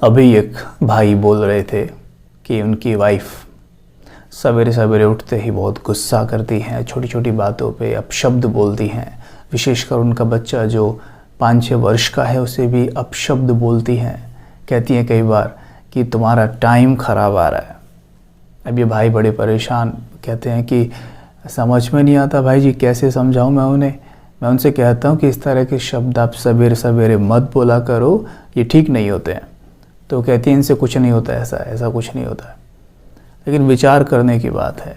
अभी एक भाई बोल रहे थे कि उनकी वाइफ सवेरे सवेरे उठते ही बहुत गुस्सा करती हैं, छोटी छोटी बातों पे अपशब्द बोलती हैं। विशेषकर उनका बच्चा जो 5-6 वर्ष का है उसे भी अपशब्द बोलती हैं। कहती हैं कई बार कि तुम्हारा टाइम ख़राब आ रहा है। अब ये भाई बड़े परेशान, कहते हैं कि समझ में नहीं आता भाई जी, कैसे समझाऊं मैं उन्हें। मैं उनसे कहता हूं कि इस तरह के शब्द आप सवेरे सवेरे मत बोला करो, ये ठीक नहीं होते हैं। तो कहती हैं इनसे कुछ नहीं होता, ऐसा कुछ नहीं होता है। लेकिन विचार करने की बात है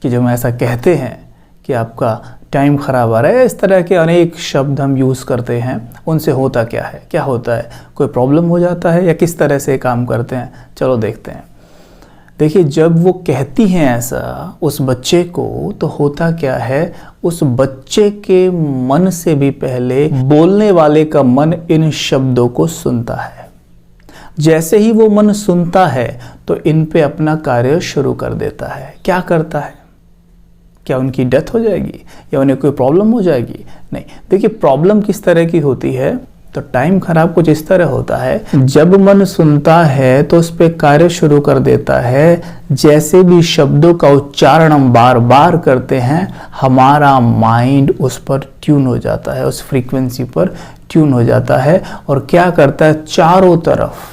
कि जब हम ऐसा कहते हैं कि आपका टाइम ख़राब आ रहा है, इस तरह के अनेक शब्द हम यूज़ करते हैं, उनसे होता क्या है, क्या होता है, कोई प्रॉब्लम हो जाता है या किस तरह से काम करते हैं, चलो देखते हैं। देखिए, जब वो कहती हैं ऐसा उस बच्चे को, तो होता क्या है, उस बच्चे के मन से भी पहले बोलने वाले का मन इन शब्दों को सुनता है। जैसे ही वो मन सुनता है तो इन पे अपना कार्य शुरू कर देता है। क्या करता है? क्या उनकी डेथ हो जाएगी या उन्हें कोई प्रॉब्लम हो जाएगी? नहीं। देखिए, प्रॉब्लम किस तरह की होती है, तो टाइम खराब कुछ इस तरह होता है, जब मन सुनता है तो उस पर कार्य शुरू कर देता है। जैसे भी शब्दों का उच्चारण हम बार बार करते हैं, हमारा माइंड उस पर ट्यून हो जाता है, उस फ्रीक्वेंसी पर ट्यून हो जाता है और क्या करता है, चारों तरफ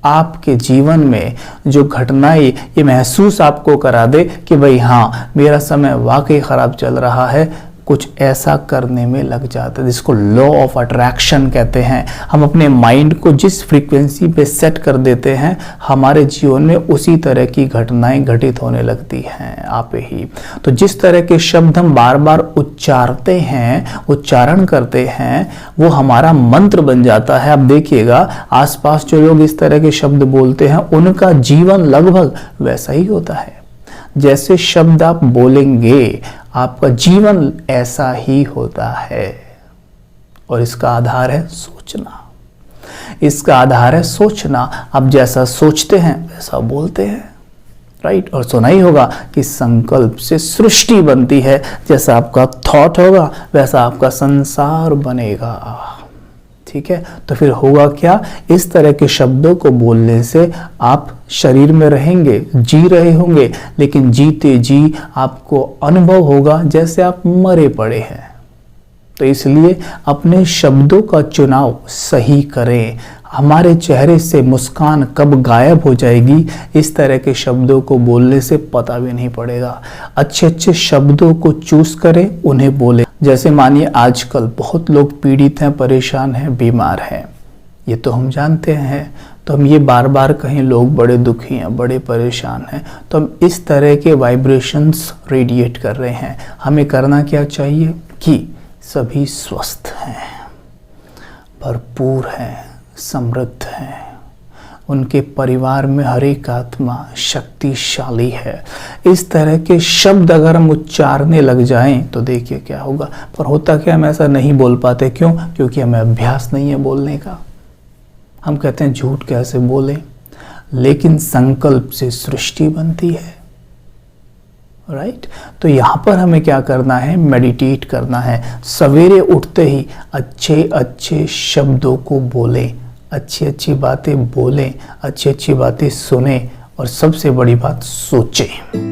आपके जीवन में जो घटनाएं ये महसूस आपको करा दे कि भाई हाँ, मेरा समय वाकई ख़राब चल रहा है, कुछ ऐसा करने में लग जाता है, जिसको लॉ ऑफ अट्रैक्शन कहते हैं। हम अपने माइंड को जिस फ्रीक्वेंसी पे सेट कर देते हैं, हमारे जीवन में उसी तरह की घटनाएं घटित होने लगती हैं आप ही। तो जिस तरह के शब्द हम बार बार उच्चारते हैं, उच्चारण करते हैं, वो हमारा मंत्र बन जाता है। अब देखिएगा, आसपास जो लोग इस तरह के शब्द बोलते हैं, उनका जीवन लगभग वैसा ही होता है। जैसे शब्द आप बोलेंगे, आपका जीवन ऐसा ही होता है। और इसका आधार है सोचना, इसका आधार है सोचना। आप जैसा सोचते हैं वैसा बोलते हैं, राइट। और सुना ही होगा कि संकल्प से सृष्टि बनती है। जैसा आपका थॉट होगा वैसा आपका संसार बनेगा, ठीक है। तो फिर होगा क्या, इस तरह के शब्दों को बोलने से आप शरीर में रहेंगे, जी रहे होंगे, लेकिन जीते जी आपको अनुभव होगा जैसे आप मरे पड़े हैं। तो इसलिए अपने शब्दों का चुनाव सही करें। हमारे चेहरे से मुस्कान कब गायब हो जाएगी, इस तरह के शब्दों को बोलने से पता भी नहीं पड़ेगा। अच्छे अच्छे शब्दों को चूज करें, उन्हें बोलें। जैसे मानिए आजकल बहुत लोग पीड़ित हैं, परेशान हैं, बीमार हैं, ये तो हम जानते हैं। तो हम ये बार बार कहें लोग बड़े दुखी हैं, बड़े परेशान हैं, तो हम इस तरह के वाइब्रेशंस रेडिएट कर रहे हैं। हमें करना क्या चाहिए कि सभी स्वस्थ हैं, भरपूर हैं, समृद्ध हैं, उनके परिवार में हर एक आत्मा शक्तिशाली है। इस तरह के शब्द अगर हम उच्चारने लग जाएं तो देखिए क्या होगा। पर होता क्या, हम ऐसा नहीं बोल पाते। क्यों? क्योंकि हमें अभ्यास नहीं है बोलने का। हम कहते हैं झूठ कैसे बोलें, लेकिन संकल्प से सृष्टि बनती है, राइट। तो यहाँ पर हमें क्या करना है, मेडिटेट करना है। सवेरे उठते ही अच्छे अच्छे शब्दों को बोलें, अच्छी अच्छी बातें बोलें, अच्छी अच्छी बातें सुनें और सबसे बड़ी बात सोचें।